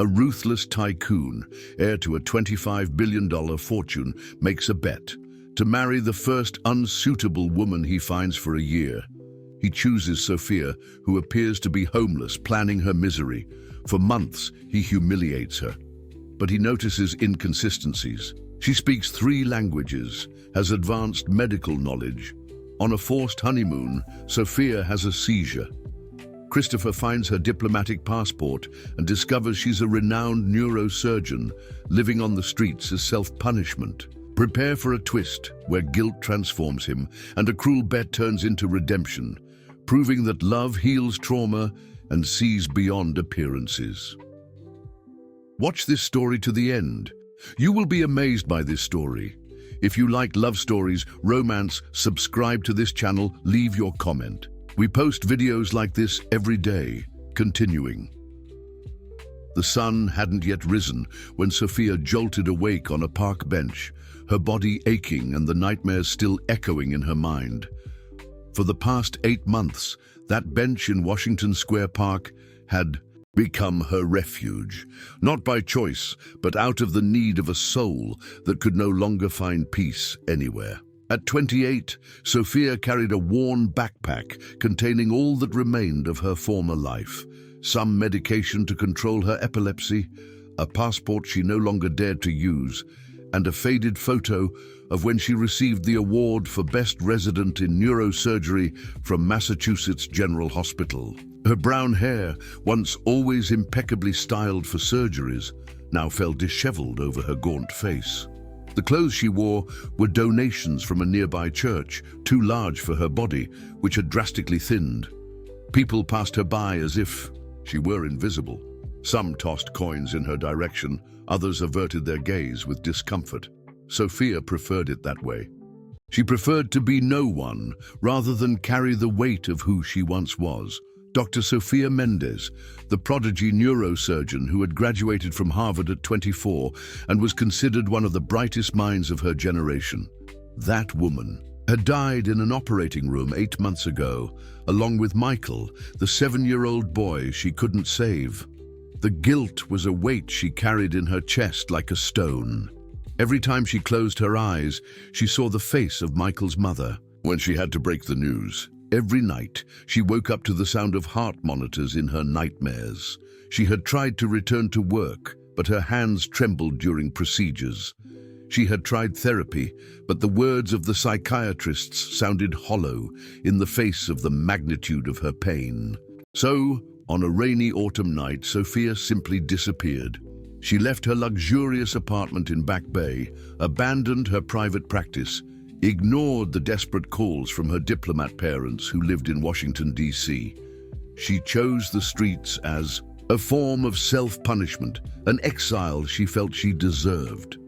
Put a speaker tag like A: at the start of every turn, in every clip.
A: A ruthless tycoon, heir to a $25 billion fortune, makes a bet to marry the first unsuitable woman he finds for a year. He chooses Sophia, who appears to be homeless, planning her misery. For months, he humiliates her. But he notices inconsistencies. She speaks 3 languages, has advanced medical knowledge. On a forced honeymoon, Sophia has a seizure. Christopher finds her diplomatic passport and discovers she's a renowned neurosurgeon living on the streets as self-punishment. Prepare for a twist where guilt transforms him and a cruel bet turns into redemption, proving that love heals trauma and sees beyond appearances. Watch this story to the end. You will be amazed by this story. If you like love stories, romance, subscribe to this channel, leave your comment. We post videos like this every day. Continuing. The sun hadn't yet risen when Sophia jolted awake on a park bench, her body aching and the nightmares still echoing in her mind. For the past 8 months, that bench in Washington Square Park had become her refuge, not by choice, but out of the need of a soul that could no longer find peace anywhere. At 28, Sophia carried a worn backpack containing all that remained of her former life, some medication to control her epilepsy, a passport she no longer dared to use, and a faded photo of when she received the award for Best Resident in Neurosurgery from Massachusetts General Hospital. Her brown hair, once always impeccably styled for surgeries, now fell disheveled over her gaunt face. The clothes she wore were donations from a nearby church, too large for her body, which had drastically thinned. People passed her by as if she were invisible. Some tossed coins in her direction, others averted their gaze with discomfort. Sophia preferred it that way. She preferred to be no one, rather than carry the weight of who she once was. Dr. Sophia Mendez, the prodigy neurosurgeon who had graduated from Harvard at 24 and was considered one of the brightest minds of her generation. That woman had died in an operating room 8 months ago, along with Michael, the 7-year-old boy she couldn't save. The guilt was a weight she carried in her chest like a stone. Every time she closed her eyes, she saw the face of Michael's mother. When she had to break the news, every night, she woke up to the sound of heart monitors in her nightmares. She had tried to return to work, but her hands trembled during procedures. She had tried therapy, but the words of the psychiatrists sounded hollow in the face of the magnitude of her pain. So, on a rainy autumn night, Sophia simply disappeared. She left her luxurious apartment in Back Bay, abandoned her private practice, ignored the desperate calls from her diplomat parents who lived in Washington, D.C. She chose the streets as a form of self-punishment, an exile she felt she deserved.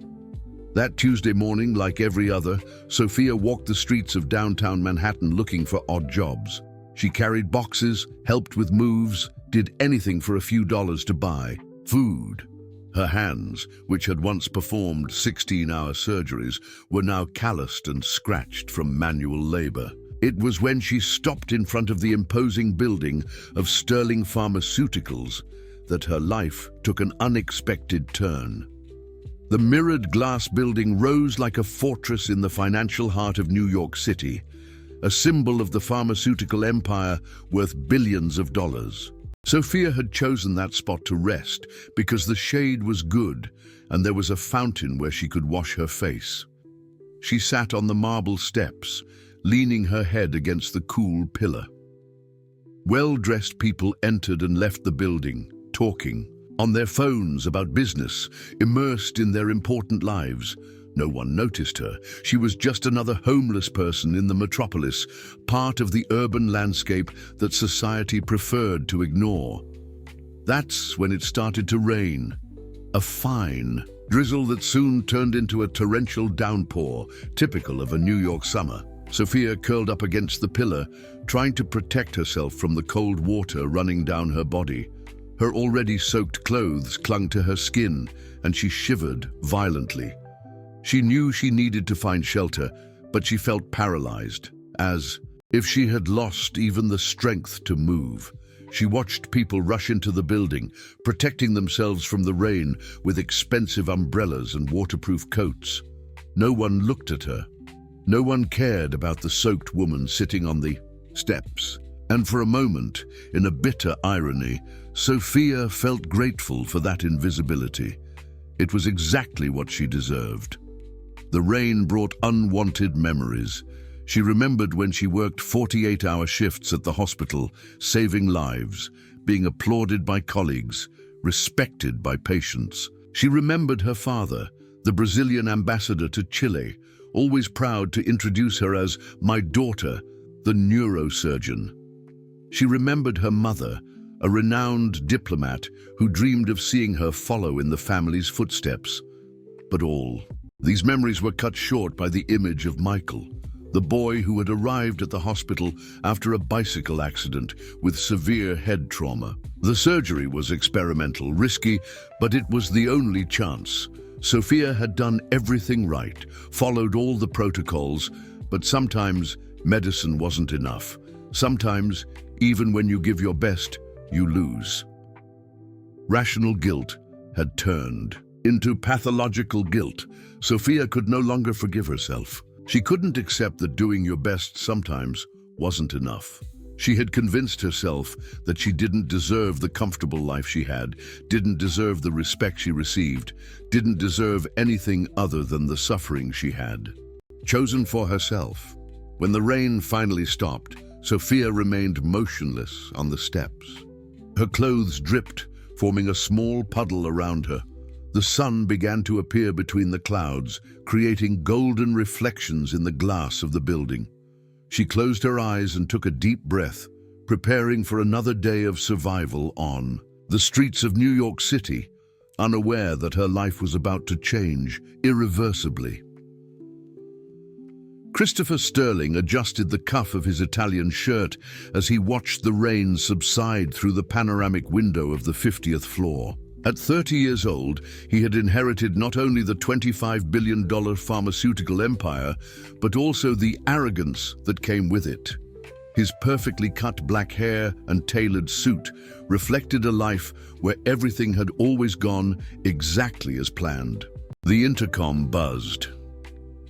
A: That Tuesday morning, like every other, Sophia walked the streets of downtown Manhattan looking for odd jobs. She carried boxes, helped with moves, did anything for a few dollars to buy food. Her hands, which had once performed 16-hour surgeries, were now calloused and scratched from manual labor. It was when she stopped in front of the imposing building of Sterling Pharmaceuticals that her life took an unexpected turn. The mirrored glass building rose like a fortress in the financial heart of New York City, a symbol of the pharmaceutical empire worth billions of dollars. Sophia had chosen that spot to rest because the shade was good and there was a fountain where she could wash her face. She sat on the marble steps, leaning her head against the cool pillar. Well-dressed people entered and left the building, talking, on their phones about business, immersed in their important lives. No one noticed her. She was just another homeless person in the metropolis, part of the urban landscape that society preferred to ignore. That's when it started to rain. A fine drizzle that soon turned into a torrential downpour, typical of a New York summer. Sophia curled up against the pillar, trying to protect herself from the cold water running down her body. Her already soaked clothes clung to her skin, and she shivered violently. She knew she needed to find shelter, but she felt paralyzed, as if she had lost even the strength to move. She watched people rush into the building, protecting themselves from the rain with expensive umbrellas and waterproof coats. No one looked at her. No one cared about the soaked woman sitting on the steps. And for a moment, in a bitter irony, Sophia felt grateful for that invisibility. It was exactly what she deserved. The rain brought unwanted memories. She remembered when she worked 48-hour shifts at the hospital, saving lives, being applauded by colleagues, respected by patients. She remembered her father, the Brazilian ambassador to Chile, always proud to introduce her as "my daughter," the neurosurgeon. She remembered her mother, a renowned diplomat who dreamed of seeing her follow in the family's footsteps. But all these memories were cut short by the image of Michael, the boy who had arrived at the hospital after a bicycle accident with severe head trauma. The surgery was experimental, risky, but it was the only chance. Sophia had done everything right, followed all the protocols, but sometimes medicine wasn't enough. Sometimes, even when you give your best, you lose. Rational guilt had turned into pathological guilt. Sophia could no longer forgive herself. She couldn't accept that doing your best sometimes wasn't enough. She had convinced herself that she didn't deserve the comfortable life she had, didn't deserve the respect she received, didn't deserve anything other than the suffering she had chosen for herself. When the rain finally stopped, Sophia remained motionless on the steps. Her clothes dripped, forming a small puddle around her. The sun began to appear between the clouds, creating golden reflections in the glass of the building. She closed her eyes and took a deep breath, preparing for another day of survival on the streets of New York City, unaware that her life was about to change irreversibly. Christopher Sterling adjusted the cuff of his Italian shirt as he watched the rain subside through the panoramic window of the 50th floor. At 30 years old, he had inherited not only the $25 billion pharmaceutical empire, but also the arrogance that came with it. His perfectly cut black hair and tailored suit reflected a life where everything had always gone exactly as planned. The intercom buzzed.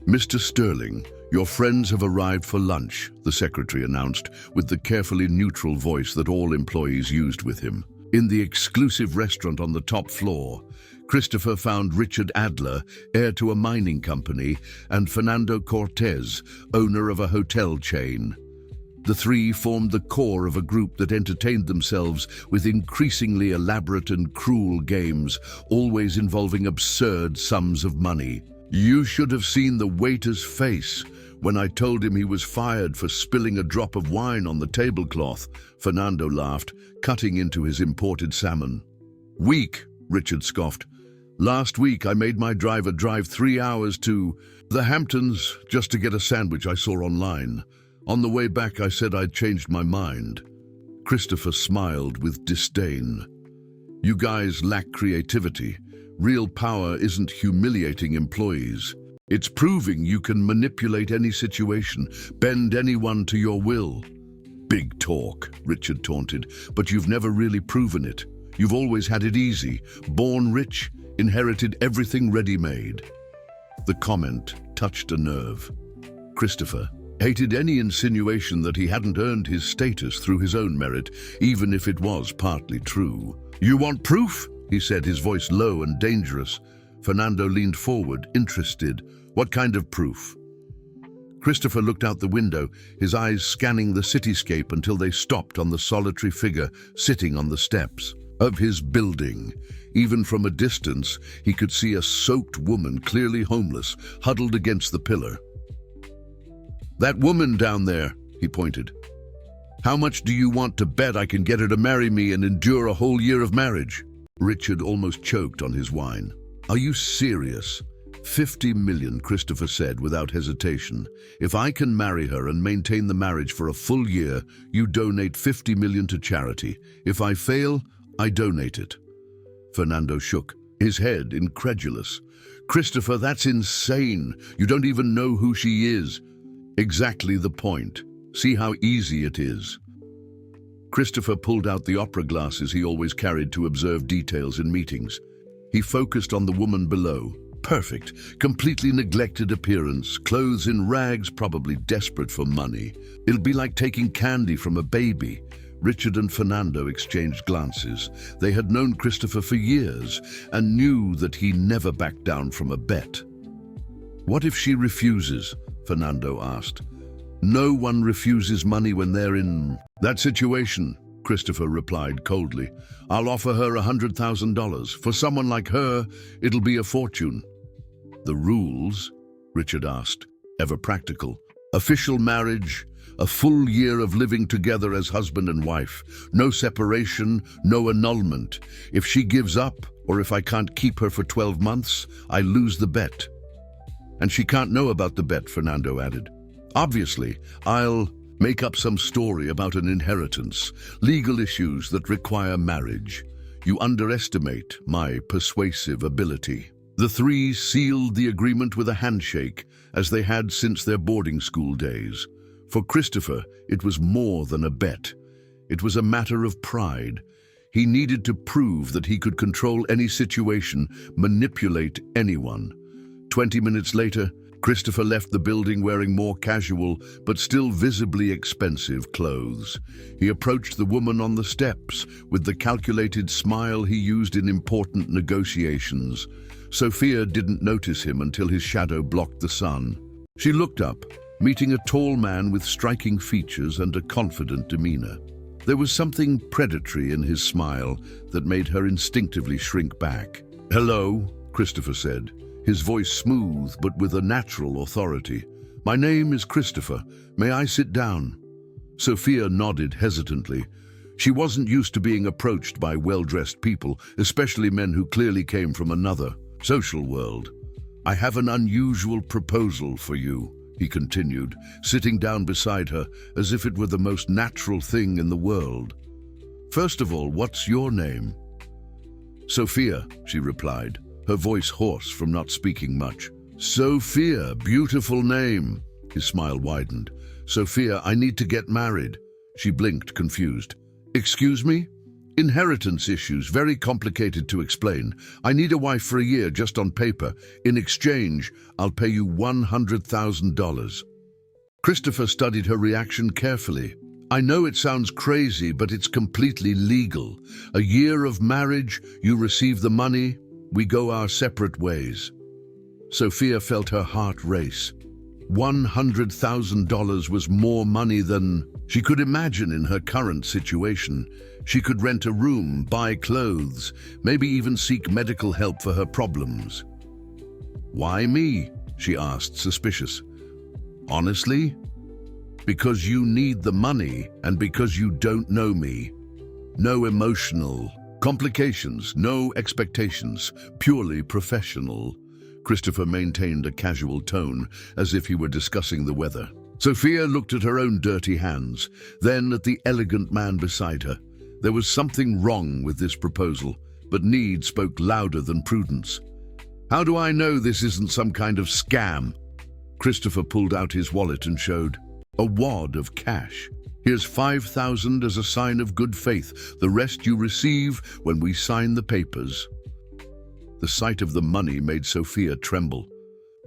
A: "Mr. Sterling, your friends have arrived for lunch," the secretary announced, with the carefully neutral voice that all employees used with him. In the exclusive restaurant on the top floor, Christopher found Richard Adler, heir to a mining company, and Fernando Cortez, owner of a hotel chain. The three formed the core of a group that entertained themselves with increasingly elaborate and cruel games, always involving absurd sums of money. "You should have seen the waiter's face when I told him he was fired for spilling a drop of wine on the tablecloth," Fernando laughed, cutting into his imported salmon. "Weak," Richard scoffed. "Last week I made my driver drive 3 hours to the Hamptons just to get a sandwich I saw online. On the way back I said I'd changed my mind." Christopher smiled with disdain. "You guys lack creativity. Real power isn't humiliating employees. It's proving you can manipulate any situation, bend anyone to your will." "Big talk," Richard taunted, "but you've never really proven it. You've always had it easy, born rich, inherited everything ready-made." The comment touched a nerve. Christopher hated any insinuation that he hadn't earned his status through his own merit, even if it was partly true. "You want proof?" he said, his voice low and dangerous. Fernando leaned forward, interested. "What kind of proof?" Christopher looked out the window, his eyes scanning the cityscape until they stopped on the solitary figure sitting on the steps of his building. Even from a distance, he could see a soaked woman, clearly homeless, huddled against the pillar. "That woman down there," he pointed. "How much do you want to bet I can get her to marry me and endure a whole year of marriage?" Richard almost choked on his wine. "Are you serious?" "50 million, Christopher said without hesitation. "If I can marry her and maintain the marriage for a full year, you donate 50 million to charity. If I fail, I donate it." Fernando shook, his head incredulous. "Christopher, that's insane. You don't even know who she is." "Exactly the point. See how easy it is." Christopher pulled out the opera glasses he always carried to observe details in meetings. He focused on the woman below. Perfect, completely neglected appearance, clothes in rags, probably desperate for money. It'll be like taking candy from a baby. Richard and Fernando exchanged glances. They had known Christopher for years and knew that he never backed down from a bet. "What if she refuses?" Fernando asked. "No one refuses money when they're in that situation," Christopher replied coldly. "I'll offer her $100,000. For someone like her, it'll be a fortune." "The rules?" Richard asked, ever practical. "Official marriage, a full year of living together as husband and wife. No separation, no annulment. If she gives up, or if I can't keep her for 12 months, I lose the bet." "And she can't know about the bet," Fernando added. "Obviously, I'll make up some story about an inheritance, legal issues that require marriage. You underestimate my persuasive ability." The three sealed the agreement with a handshake, as they had since their boarding school days. For Christopher, it was more than a bet. It was a matter of pride. He needed to prove that he could control any situation, manipulate anyone. 20 minutes later, Christopher left the building wearing more casual but still visibly expensive clothes. He approached the woman on the steps with the calculated smile he used in important negotiations. Sophia didn't notice him until his shadow blocked the sun. She looked up, meeting a tall man with striking features and a confident demeanor. There was something predatory in his smile that made her instinctively shrink back. "Hello," Christopher said, his voice smooth but with a natural authority. "My name is Christopher. May I sit down?" Sophia nodded hesitantly. She wasn't used to being approached by well-dressed people, especially men who clearly came from another social world. "I have an unusual proposal for you," he continued, sitting down beside her as if it were the most natural thing in the world. "First of all, what's your name?" "Sophia," she replied, her voice hoarse from not speaking much. "Sophia, beautiful name." His smile widened. "Sophia, I need to get married." She blinked, confused. "Excuse me?" "Inheritance issues, very complicated to explain. I need a wife for a year, just on paper. In exchange, I'll pay you $100,000. Christopher studied her reaction carefully. "I know it sounds crazy, but it's completely legal. A year of marriage, you receive the money, we go our separate ways." Sophia felt her heart race. $100,000 was more money than she could imagine in her current situation. She could rent a room, buy clothes, maybe even seek medical help for her problems. "Why me?" she asked, suspicious. "Honestly? Because you need the money and because you don't know me. No emotional complications, no expectations, purely professional." Christopher maintained a casual tone, as if he were discussing the weather. Sophia looked at her own dirty hands, then at the elegant man beside her. There was something wrong with this proposal, but need spoke louder than prudence. "How do I know this isn't some kind of scam?" Christopher pulled out his wallet and showed a wad of cash. "Here's $5,000 as a sign of good faith. The rest you receive when we sign the papers." The sight of the money made Sophia tremble.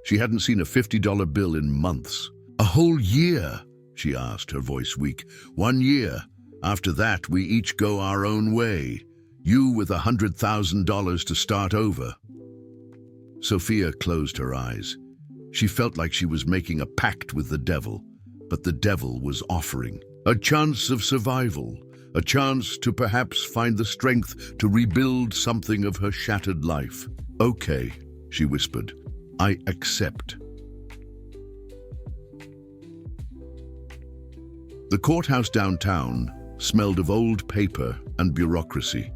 A: She hadn't seen a $50 bill in months. "A whole year?" she asked, her voice weak. "1 year. After that, we each go our own way. You with $100,000 to start over." Sophia closed her eyes. She felt like she was making a pact with the devil, but the devil was offering a chance of survival, a chance to perhaps find the strength to rebuild something of her shattered life. "Okay," she whispered. "I accept." The courthouse downtown smelled of old paper and bureaucracy.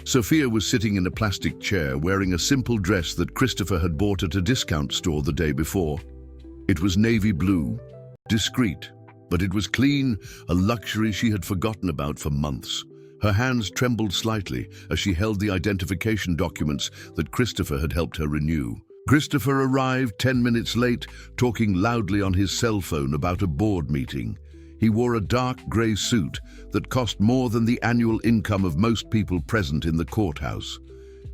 A: Sophia was sitting in a plastic chair wearing a simple dress that Christopher had bought at a discount store the day before. It was navy blue, discreet, but it was clean, a luxury she had forgotten about for months. Her hands trembled slightly as she held the identification documents that Christopher had helped her renew. Christopher arrived 10 minutes late, talking loudly on his cell phone about a board meeting. He wore a dark grey suit that cost more than the annual income of most people present in the courthouse.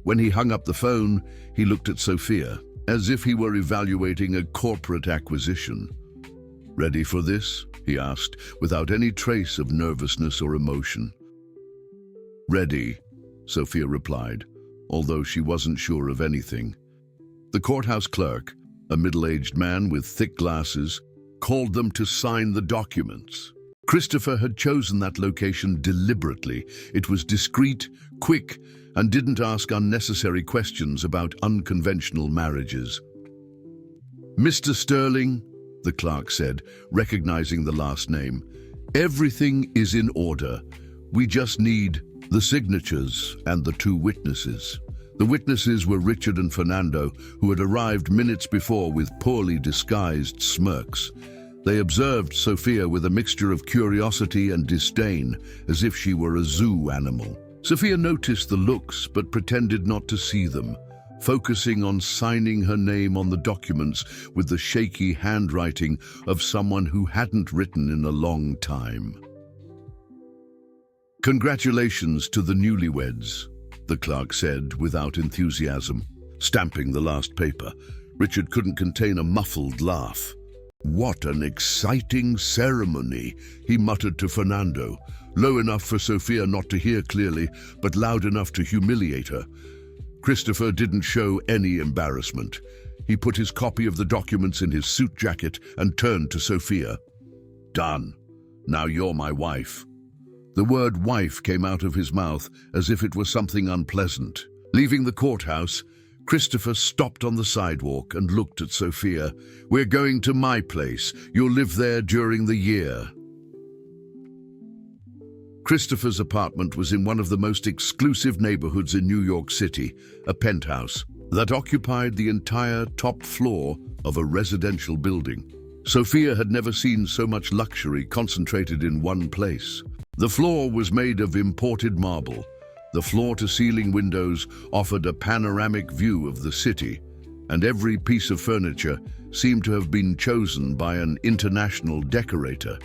A: When he hung up the phone, he looked at Sophia, as if he were evaluating a corporate acquisition. "Ready for this?" he asked, without any trace of nervousness or emotion. "Ready," Sophia replied, although she wasn't sure of anything. The courthouse clerk, a middle-aged man with thick glasses, called them to sign the documents. Christopher had chosen that location deliberately. It was discreet, quick, and didn't ask unnecessary questions about unconventional marriages. "Mr. Sterling," the clerk said, recognizing the last name, "everything is in order. We just need the signatures and the two witnesses." The witnesses were Richard and Fernando, who had arrived minutes before with poorly disguised smirks. They observed Sophia with a mixture of curiosity and disdain, as if she were a zoo animal. Sophia noticed the looks but pretended not to see them, focusing on signing her name on the documents with the shaky handwriting of someone who hadn't written in a long time. "Congratulations to the newlyweds," the clerk said without enthusiasm, stamping the last paper. Richard couldn't contain a muffled laugh. "What an exciting ceremony," he muttered to Fernando, low enough for Sophia not to hear clearly, but loud enough to humiliate her. Christopher didn't show any embarrassment. He put his copy of the documents in his suit jacket and turned to Sophia. "Done. Now you're my wife." The word wife came out of his mouth as if it was something unpleasant. Leaving the courthouse, Christopher stopped on the sidewalk and looked at Sophia. "We're going to my place. You'll live there during the year." Christopher's apartment was in one of the most exclusive neighborhoods in New York City, a penthouse that occupied the entire top floor of a residential building. Sophia had never seen so much luxury concentrated in one place. The floor was made of imported marble. The floor-to-ceiling windows offered a panoramic view of the city, and every piece of furniture seemed to have been chosen by an international decorator.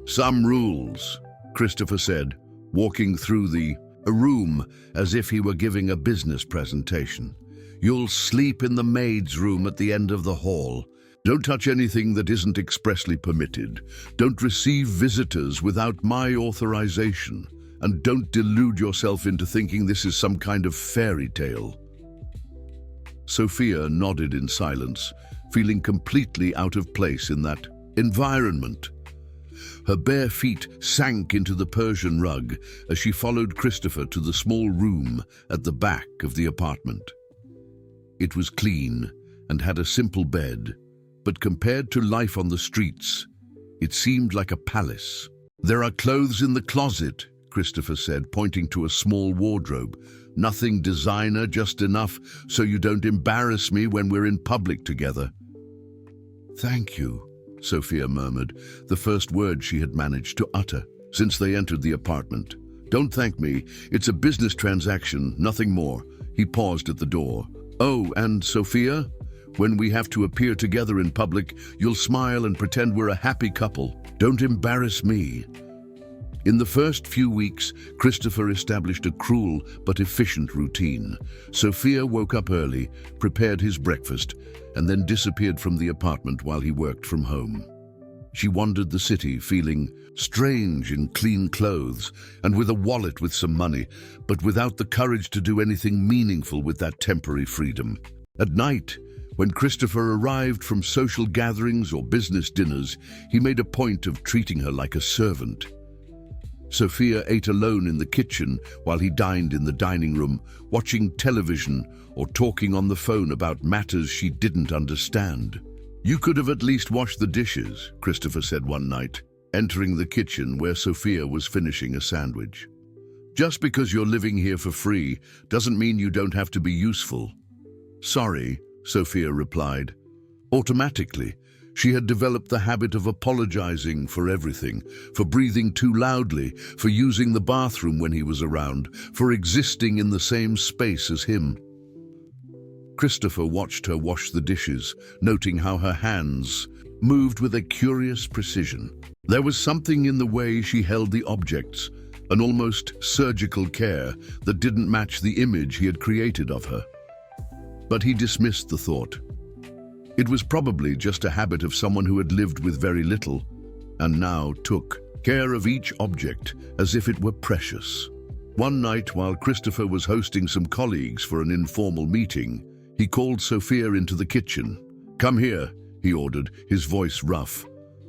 A: "Some rules," Christopher said, walking through a room as if he were giving a business presentation. "You'll sleep in the maid's room at the end of the hall. Don't touch anything that isn't expressly permitted. Don't receive visitors without my authorization. And don't delude yourself into thinking this is some kind of fairy tale." Sophia nodded in silence, feeling completely out of place in that environment. Her bare feet sank into the Persian rug as she followed Christopher to the small room at the back of the apartment. It was clean and had a simple bed, but compared to life on the streets, it seemed like a palace. "There are clothes in the closet," Christopher said, pointing to a small wardrobe. "Nothing designer, just enough so you don't embarrass me when we're in public together." "Thank you," Sophia murmured, the first word she had managed to utter since they entered the apartment. "Don't thank me. It's a business transaction, nothing more." He paused at the door. "Oh, and Sophia, when we have to appear together in public, you'll smile and pretend we're a happy couple. Don't embarrass me." In the first few weeks, Christopher established a cruel but efficient routine. Sophia woke up early, prepared his breakfast, and then disappeared from the apartment while he worked from home. She wandered the city, feeling strange in clean clothes and with a wallet with some money, but without the courage to do anything meaningful with that temporary freedom. At night, when Christopher arrived from social gatherings or business dinners, he made a point of treating her like a servant. Sophia ate alone in the kitchen while he dined in the dining room, watching television or talking on the phone about matters she didn't understand. "You could have at least washed the dishes," Christopher said one night, entering the kitchen where Sophia was finishing a sandwich. "Just because you're living here for free doesn't mean you don't have to be useful." "Sorry," Sophia replied. Automatically, she had developed the habit of apologizing for everything, for breathing too loudly, for using the bathroom when he was around, for existing in the same space as him. Christopher watched her wash the dishes, noting how her hands moved with a curious precision. There was something in the way she held the objects, an almost surgical care that didn't match the image he had created of her. But he dismissed the thought. It was probably just a habit of someone who had lived with very little and now took care of each object as if it were precious. One night, while Christopher was hosting some colleagues for an informal meeting, he called Sophia into the kitchen. "Come here," he ordered, his voice rough.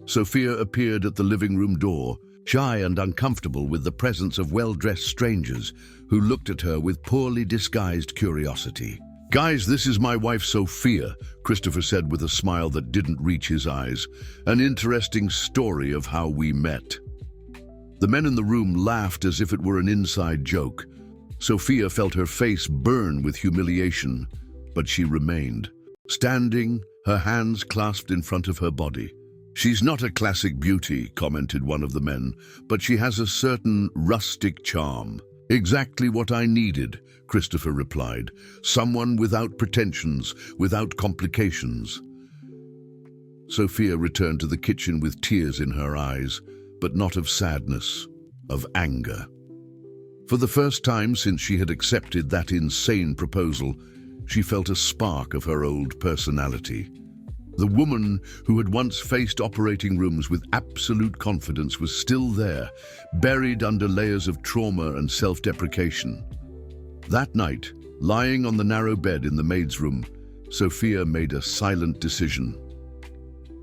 A: Sophia appeared at the living room door, shy and uncomfortable with the presence of well-dressed strangers who looked at her with poorly disguised curiosity. "Guys, this is my wife Sophia," Christopher said with a smile that didn't reach his eyes. "An interesting story of how we met." The men in the room laughed as if it were an inside joke. Sophia felt her face burn with humiliation, but she remained, standing, her hands clasped in front of her body. "She's not a classic beauty," commented one of the men, "but she has a certain rustic charm." "Exactly what I needed," Christopher replied. "Someone without pretensions, without complications." Sophia returned to the kitchen with tears in her eyes, but not of sadness, of anger. For the first time since she had accepted that insane proposal, she felt a spark of her old personality. The woman who had once faced operating rooms with absolute confidence was still there, buried under layers of trauma and self-deprecation. That night, lying on the narrow bed in the maid's room, Sophia made a silent decision.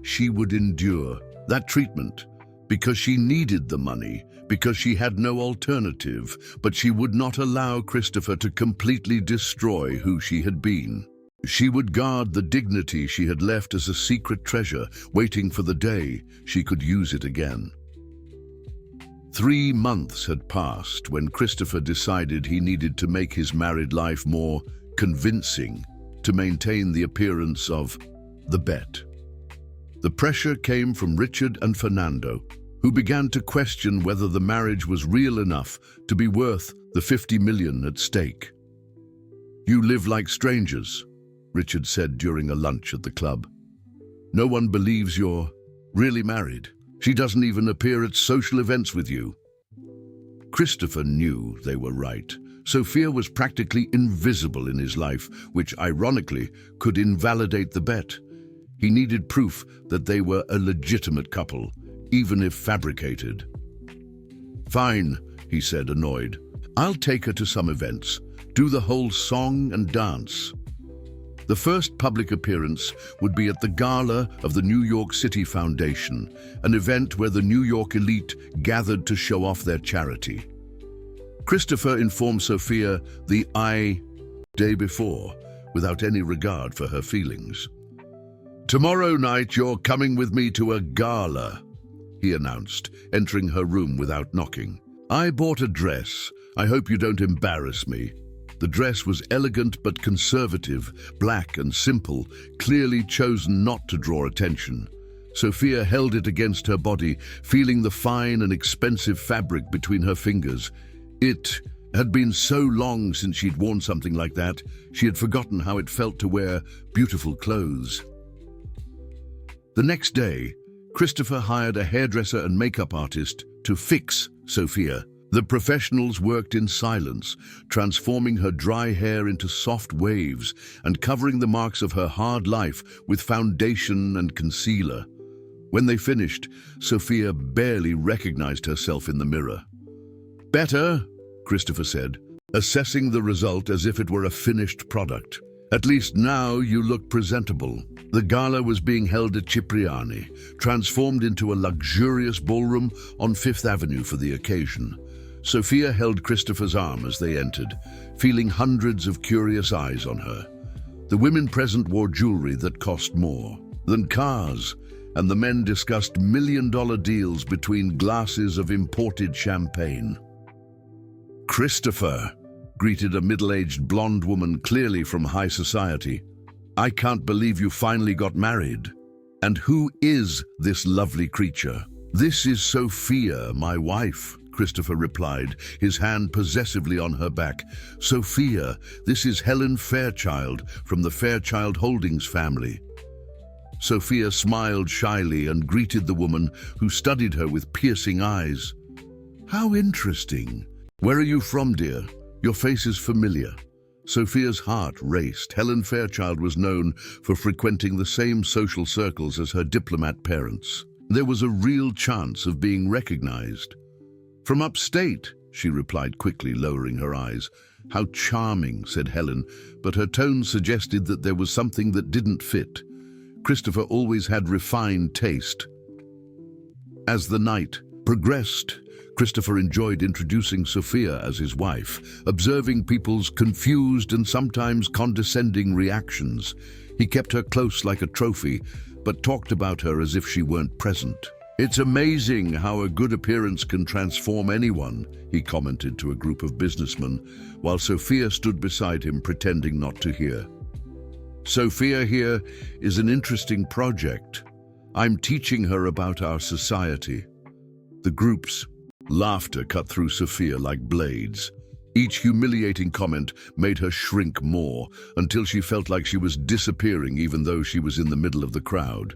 A: She would endure that treatment because she needed the money, because she had no alternative, but she would not allow Christopher to completely destroy who she had been. She would guard the dignity she had left as a secret treasure, waiting for the day she could use it again. 3 months had passed when Christopher decided he needed to make his married life more convincing to maintain the appearance of the bet. The pressure came from Richard and Fernando, who began to question whether the marriage was real enough to be worth the $50 million at stake. "You live like strangers," Richard said during a lunch at the club. "No one believes you're really married. She doesn't even appear at social events with you." Christopher knew they were right. Sophia was practically invisible in his life, which ironically could invalidate the bet. He needed proof that they were a legitimate couple, even if fabricated. "Fine," he said, annoyed. "I'll take her to some events, do the whole song and dance." The first public appearance would be at the gala of the New York City Foundation, an event where the New York elite gathered to show off their charity. Christopher informed Sophia the day before, without any regard for her feelings. "Tomorrow night you're coming with me to a gala," he announced, entering her room without knocking. "I bought a dress. I hope you don't embarrass me." The dress was elegant but conservative, black and simple, clearly chosen not to draw attention. Sophia held it against her body, feeling the fine and expensive fabric between her fingers. It had been so long since she'd worn something like that, she had forgotten how it felt to wear beautiful clothes. The next day, Christopher hired a hairdresser and makeup artist to fix Sophia. The professionals worked in silence, transforming her dry hair into soft waves and covering the marks of her hard life with foundation and concealer. When they finished, Sophia barely recognized herself in the mirror. "Better," Christopher said, assessing the result as if it were a finished product. "At least now you look presentable." The gala was being held at Cipriani, transformed into a luxurious ballroom on Fifth Avenue for the occasion. Sophia held Christopher's arm as they entered, feeling hundreds of curious eyes on her. The women present wore jewelry that cost more than cars, and the men discussed million-dollar deals between glasses of imported champagne. "Christopher," greeted a middle-aged blonde woman clearly from high society. "I can't believe you finally got married. And who is this lovely creature?" "This is Sophia, my wife," Christopher replied, his hand possessively on her back. "Sophia, this is Helen Fairchild from the Fairchild Holdings family." Sophia smiled shyly and greeted the woman, who studied her with piercing eyes. "How interesting. Where are you from, dear? Your face is familiar." Sophia's heart raced. Helen Fairchild was known for frequenting the same social circles as her diplomat parents. There was a real chance of being recognized. "From upstate," she replied quickly, lowering her eyes. "How charming," said Helen, but her tone suggested that there was something that didn't fit. Christopher always had refined taste. As the night progressed, Christopher enjoyed introducing Sophia as his wife, observing people's confused and sometimes condescending reactions. He kept her close like a trophy, but talked about her as if she weren't present. "It's amazing how a good appearance can transform anyone," he commented to a group of businessmen, while Sophia stood beside him pretending not to hear. "Sophia here is an interesting project. I'm teaching her about our society." The group's laughter cut through Sophia like blades. Each humiliating comment made her shrink more, until she felt like she was disappearing even though she was in the middle of the crowd.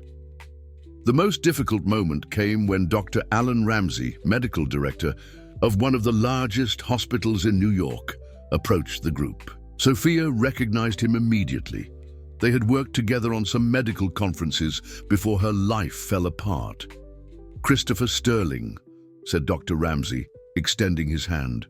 A: The most difficult moment came when Dr. Alan Ramsey, medical director of one of the largest hospitals in New York, approached the group. Sophia recognized him immediately. They had worked together on some medical conferences before her life fell apart. "Christopher Sterling," said Dr. Ramsey, extending his hand.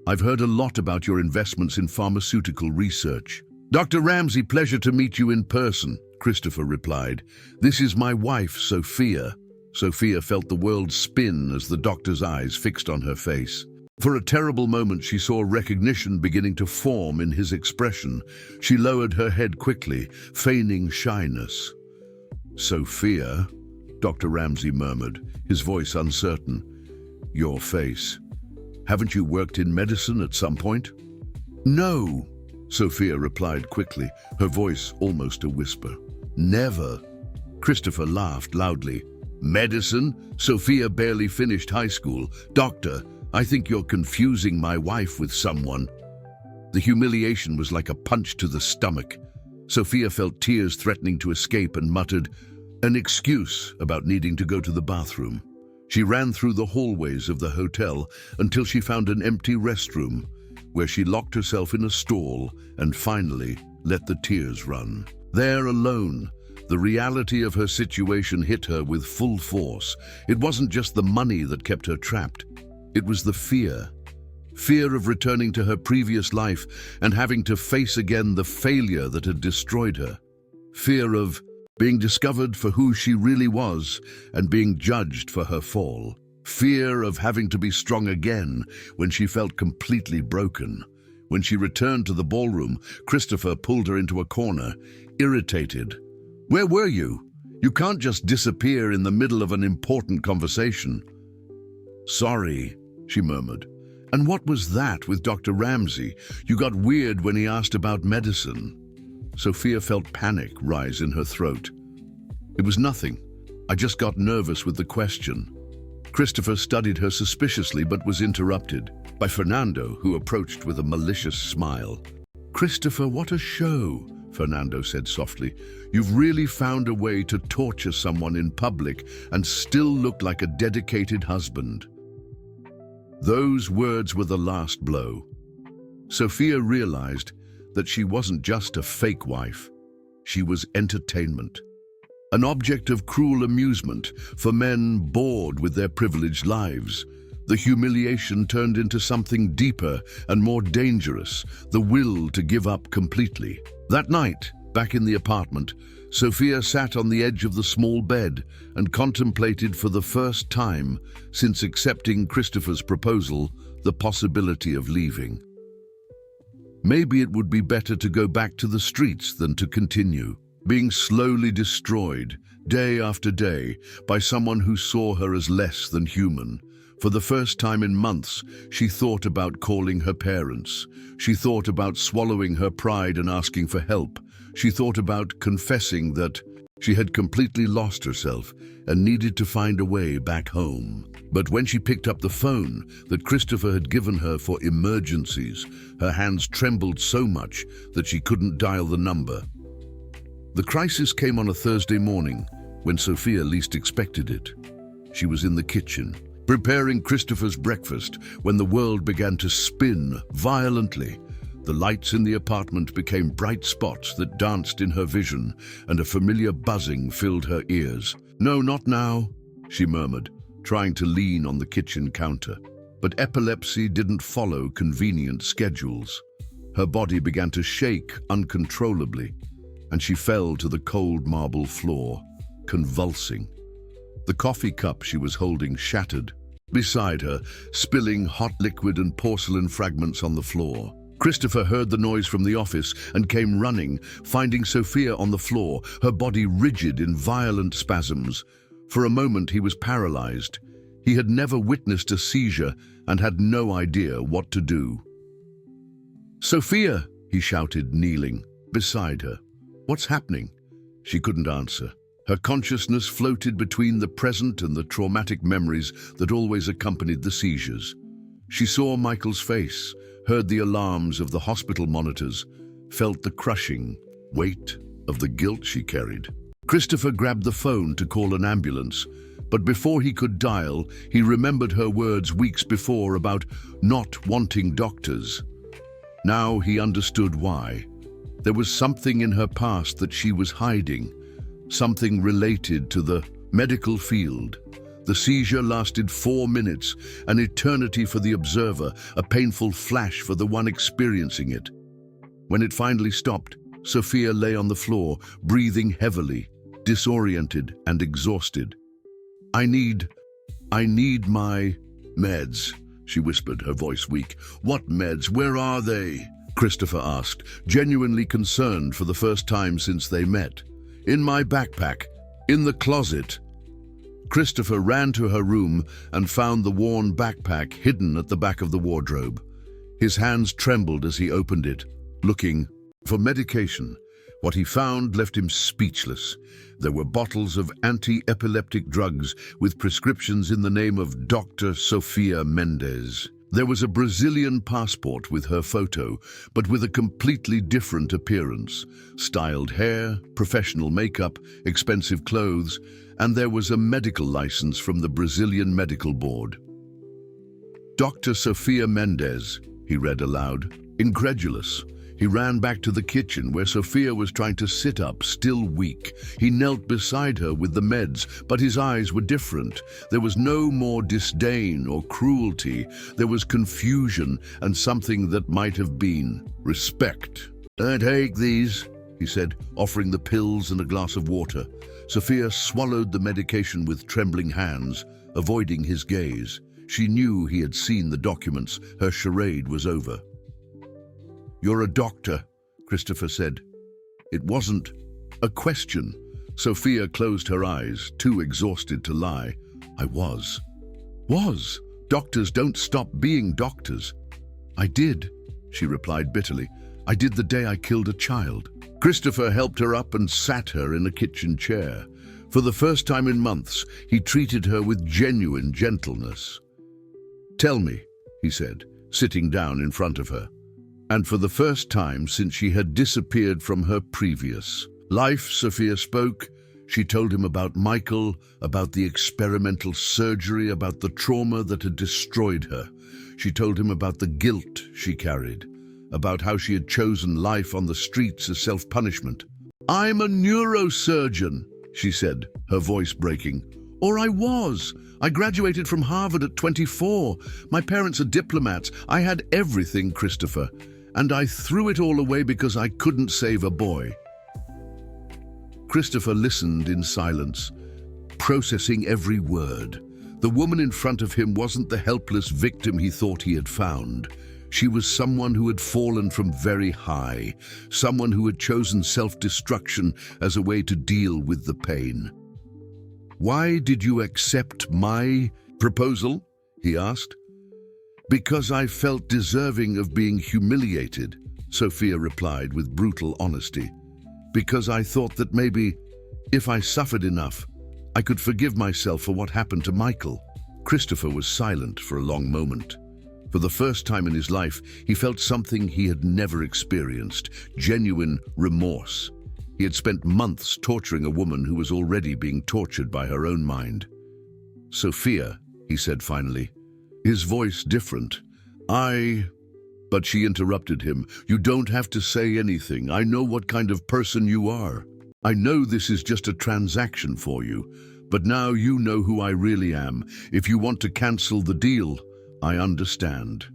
A: "I've heard a lot about your investments in pharmaceutical research." "Dr. Ramsey, pleasure to meet you in person," Christopher replied. "This is my wife, Sophia." Sophia felt the world spin as the doctor's eyes fixed on her face. For a terrible moment, she saw recognition beginning to form in his expression. She lowered her head quickly, feigning shyness. "Sophia," Dr. Ramsey murmured, his voice uncertain. "Your face. Haven't you worked in medicine at some point?" "No," Sophia replied quickly, her voice almost a whisper. "Never." Christopher laughed loudly. "Medicine? Sophia barely finished high school. Doctor, I think you're confusing my wife with someone." The humiliation was like a punch to the stomach. Sophia felt tears threatening to escape and muttered an excuse about needing to go to the bathroom. She ran through the hallways of the hotel until she found an empty restroom, where she locked herself in a stall and finally let the tears run. There alone, the reality of her situation hit her with full force. It wasn't just the money that kept her trapped. It was the fear. Fear of returning to her previous life and having to face again the failure that had destroyed her. Fear of being discovered for who she really was and being judged for her fall. Fear of having to be strong again when she felt completely broken. When she returned to the ballroom, Christopher pulled her into a corner, irritated. "Where were you? You can't just disappear in the middle of an important conversation." "Sorry," she murmured. "And what was that with Dr. Ramsey? You got weird when he asked about medicine." Sophia felt panic rise in her throat. "It was nothing. I just got nervous with the question." Christopher studied her suspiciously but was interrupted by Fernando, who approached with a malicious smile. "Christopher, what a show," Fernando said softly. "You've really found a way to torture someone in public and still look like a dedicated husband." Those words were the last blow. Sophia realized that she wasn't just a fake wife. She was entertainment. An object of cruel amusement for men bored with their privileged lives. The humiliation turned into something deeper and more dangerous, the will to give up completely. That night, back in the apartment, Sophia sat on the edge of the small bed and contemplated for the first time since accepting Christopher's proposal the possibility of leaving. Maybe it would be better to go back to the streets than to continue, being slowly destroyed, day after day, by someone who saw her as less than human. For the first time in months, she thought about calling her parents. She thought about swallowing her pride and asking for help. She thought about confessing that she had completely lost herself and needed to find a way back home. But when she picked up the phone that Christopher had given her for emergencies, her hands trembled so much that she couldn't dial the number. The crisis came on a Thursday morning when Sophia least expected it. She was in the kitchen, preparing Christopher's breakfast when the world began to spin violently. The lights in the apartment became bright spots that danced in her vision, and a familiar buzzing filled her ears. "No, not now," she murmured, trying to lean on the kitchen counter. But epilepsy didn't follow convenient schedules. Her body began to shake uncontrollably, and she fell to the cold marble floor, convulsing. The coffee cup she was holding shattered beside her, spilling hot liquid and porcelain fragments on the floor. Christopher heard the noise from the office and came running, finding Sophia on the floor, her body rigid in violent spasms. For a moment he was paralyzed. He had never witnessed a seizure and had no idea what to do. "Sophia!" he shouted, kneeling beside her. "What's happening?" She couldn't answer. Her consciousness floated between the present and the traumatic memories that always accompanied the seizures. She saw Michael's face, heard the alarms of the hospital monitors, felt the crushing weight of the guilt she carried. Christopher grabbed the phone to call an ambulance, but before he could dial, he remembered her words weeks before about not wanting doctors. Now he understood why. There was something in her past that she was hiding, something related to the medical field. The seizure lasted 4 minutes, an eternity for the observer, a painful flash for the one experiencing it. When it finally stopped, Sophia lay on the floor, breathing heavily, disoriented and exhausted. I need my meds," she whispered, her voice weak. "What meds? Where are they?" Christopher asked, genuinely concerned for the first time since they met. "In my backpack, in the closet." Christopher ran to her room and found the worn backpack hidden at the back of the wardrobe. His hands trembled as he opened it, looking for medication. What he found left him speechless. There were bottles of anti-epileptic drugs with prescriptions in the name of Dr. Sophia Mendez. There was a Brazilian passport with her photo, but with a completely different appearance. Styled hair, professional makeup, expensive clothes, and there was a medical license from the Brazilian Medical Board. "Dr. Sophia Mendez," he read aloud, incredulous. He ran back to the kitchen where Sophia was trying to sit up, still weak. He knelt beside her with the meds, but his eyes were different. There was no more disdain or cruelty. There was confusion and something that might have been respect. "Take these," he said, offering the pills and a glass of water. Sophia swallowed the medication with trembling hands, avoiding his gaze. She knew he had seen the documents. Her charade was over. "You're a doctor," Christopher said. It wasn't a question. Sophia closed her eyes, too exhausted to lie. "I was. Doctors don't stop being doctors." "I did," she replied bitterly. "I did the day I killed a child." Christopher helped her up and sat her in a kitchen chair. For the first time in months, he treated her with genuine gentleness. "Tell me," he said, sitting down in front of her. And for the first time since she had disappeared from her previous life, Sophia spoke. She told him about Michael, about the experimental surgery, about the trauma that had destroyed her. She told him about the guilt she carried, about how she had chosen life on the streets as self-punishment. "I'm a neurosurgeon," she said, her voice breaking. "Or I was. I graduated from Harvard at 24. My parents are diplomats. I had everything, Christopher. And I threw it all away because I couldn't save a boy." Christopher listened in silence, processing every word. The woman in front of him wasn't the helpless victim he thought he had found. She was someone who had fallen from very high, someone who had chosen self-destruction as a way to deal with the pain. "Why did you accept my proposal?" he asked. "Because I felt deserving of being humiliated," Sophia replied with brutal honesty. "Because I thought that maybe, if I suffered enough, I could forgive myself for what happened to Michael." Christopher was silent for a long moment. For the first time in his life, he felt something he had never experienced, genuine remorse. He had spent months torturing a woman who was already being tortured by her own mind. "Sophia," he said finally, his voice different. But she interrupted him. "You don't have to say anything. I know what kind of person you are. I know this is just a transaction for you, but now you know who I really am. If you want to cancel the deal, I understand."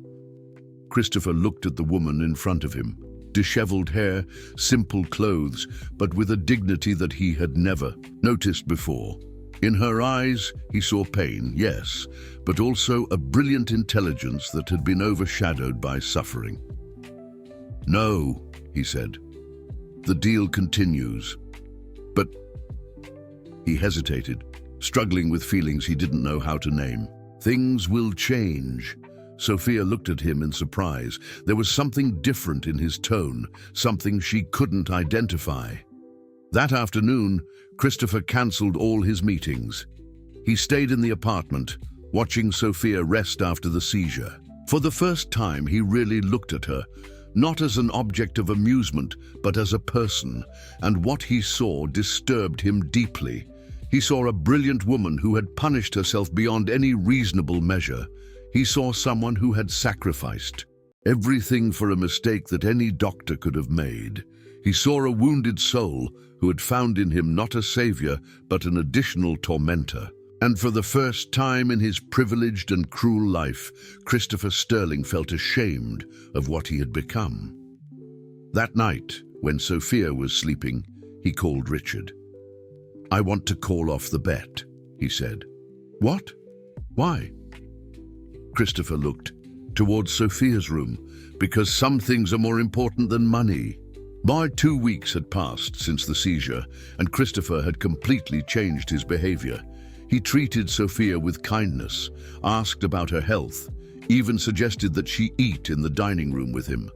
A: Christopher looked at the woman in front of him. Disheveled hair, simple clothes, but with a dignity that he had never noticed before. In her eyes, he saw pain, yes, but also a brilliant intelligence that had been overshadowed by suffering. "No," he said. "The deal continues." But he hesitated, struggling with feelings he didn't know how to name. "Things will change." Sophia looked at him in surprise. There was something different in his tone, something she couldn't identify. That afternoon, Christopher cancelled all his meetings. He stayed in the apartment, watching Sophia rest after the seizure. For the first time, he really looked at her, not as an object of amusement, but as a person, and what he saw disturbed him deeply. He saw a brilliant woman who had punished herself beyond any reasonable measure. He saw someone who had sacrificed everything for a mistake that any doctor could have made. He saw a wounded soul who had found in him not a savior, but an additional tormentor. And for the first time in his privileged and cruel life, Christopher Sterling felt ashamed of what he had become. That night, when Sophia was sleeping, he called Richard. "I want to call off the bet," he said. "What? Why?" Christopher looked towards Sophia's room, "Because some things are more important than money." By 2 weeks had passed since the seizure, and Christopher had completely changed his behavior. He treated Sophia with kindness, asked about her health, even suggested that she eat in the dining room with him.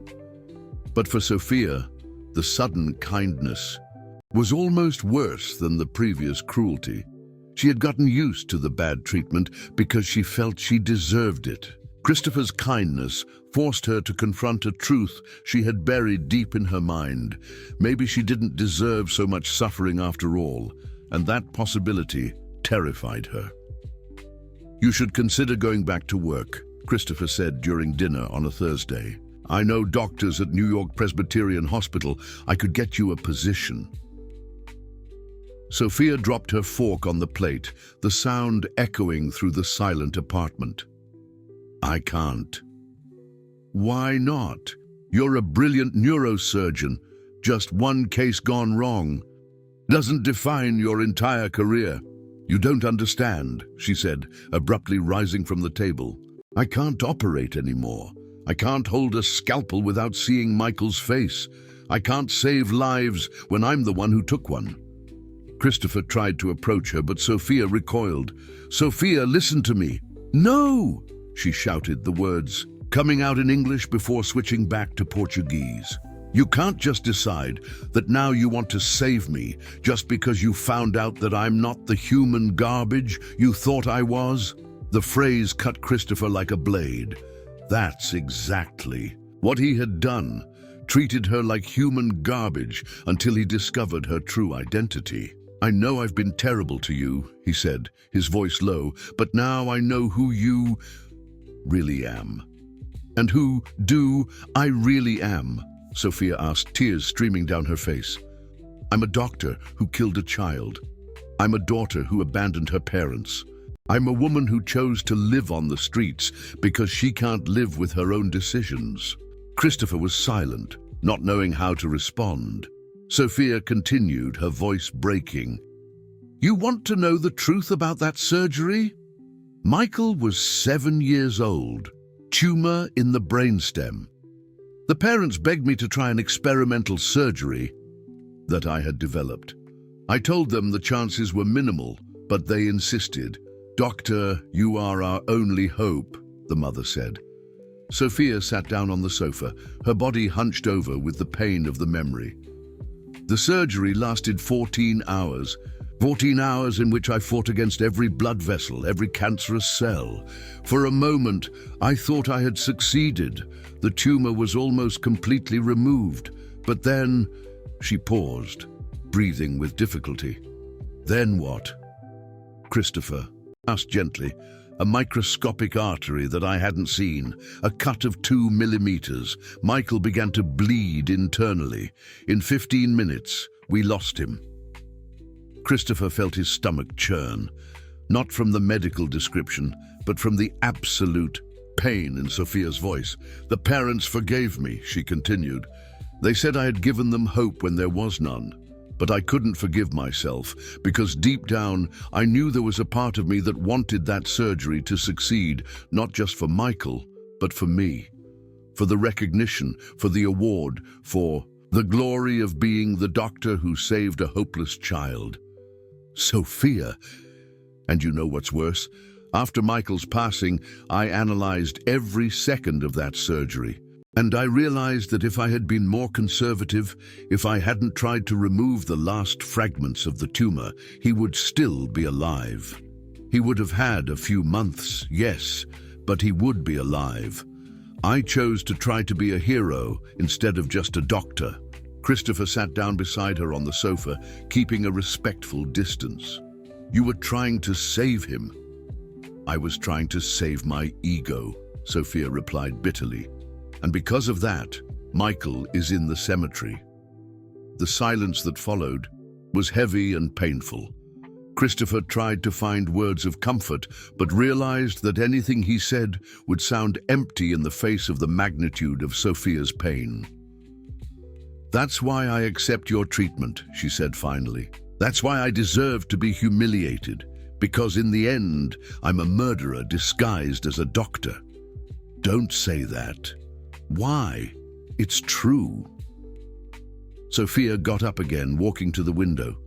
A: But for Sophia, the sudden kindness was almost worse than the previous cruelty. She had gotten used to the bad treatment because she felt she deserved it. Christopher's kindness forced her to confront a truth she had buried deep in her mind. Maybe she didn't deserve so much suffering after all, and that possibility terrified her. "You should consider going back to work," Christopher said during dinner on a Thursday. "I know doctors at New York Presbyterian Hospital. I could get you a position." Sophia dropped her fork on the plate, the sound echoing through the silent apartment. "I can't." "Why not? You're a brilliant neurosurgeon. Just one case gone wrong doesn't define your entire career." "You don't understand," she said, abruptly rising from the table. "I can't operate anymore. I can't hold a scalpel without seeing Michael's face. I can't save lives when I'm the one who took one." Christopher tried to approach her, but Sophia recoiled. "Sophia, listen to me." "No!" she shouted, the words coming out in English before switching back to Portuguese. "You can't just decide that now you want to save me just because you found out that I'm not the human garbage you thought I was." The phrase cut Christopher like a blade. That's exactly what he had done, treated her like human garbage until he discovered her true identity. "I know I've been terrible to you," he said, his voice low, "but now I know who you really am." "And who do I really am?" Sophia asked, tears streaming down her face. "I'm a doctor who killed a child. I'm a daughter who abandoned her parents. I'm a woman who chose to live on the streets because she can't live with her own decisions." Christopher was silent, not knowing how to respond. Sophia continued, her voice breaking. "You want to know the truth about that surgery? Michael was 7 years old, tumor in the brainstem. The parents begged me to try an experimental surgery that I had developed. I told them the chances were minimal, but they insisted. "Doctor, you are our only hope," the mother said. Sophia sat down on the sofa, her body hunched over with the pain of the memory. "The surgery lasted 14 hours. 14 hours in which I fought against every blood vessel, every cancerous cell. For a moment, I thought I had succeeded. The tumor was almost completely removed. But then," she paused, breathing with difficulty. "Then what?" Christopher asked gently. "A microscopic artery that I hadn't seen, a cut of 2 millimeters. Michael began to bleed internally. In 15 minutes, we lost him." Christopher felt his stomach churn, not from the medical description, but from the absolute pain in Sophia's voice. "The parents forgave me," she continued. "They said I had given them hope when there was none. But I couldn't forgive myself, because deep down, I knew there was a part of me that wanted that surgery to succeed, not just for Michael, but for me. For the recognition, for the award, for the glory of being the doctor who saved a hopeless child." Sophia. And you know what's worse? After Michael's passing, I analyzed every second of that surgery. And I realized that if I had been more conservative, if I hadn't tried to remove the last fragments of the tumor, he would still be alive. He would have had a few months, yes, but he would be alive. I chose to try to be a hero instead of just a doctor. Christopher sat down beside her on the sofa, keeping a respectful distance. "You were trying to save him." "I was trying to save my ego," Sophia replied bitterly. "And because of that, Michael is in the cemetery." The silence that followed was heavy and painful. Christopher tried to find words of comfort, but realized that anything he said would sound empty in the face of the magnitude of Sophia's pain. "That's why I accept your treatment," she said finally. "That's why I deserve to be humiliated, because in the end, I'm a murderer disguised as a doctor." "Don't say that." "Why? It's true." Sophia got up again, walking to the window.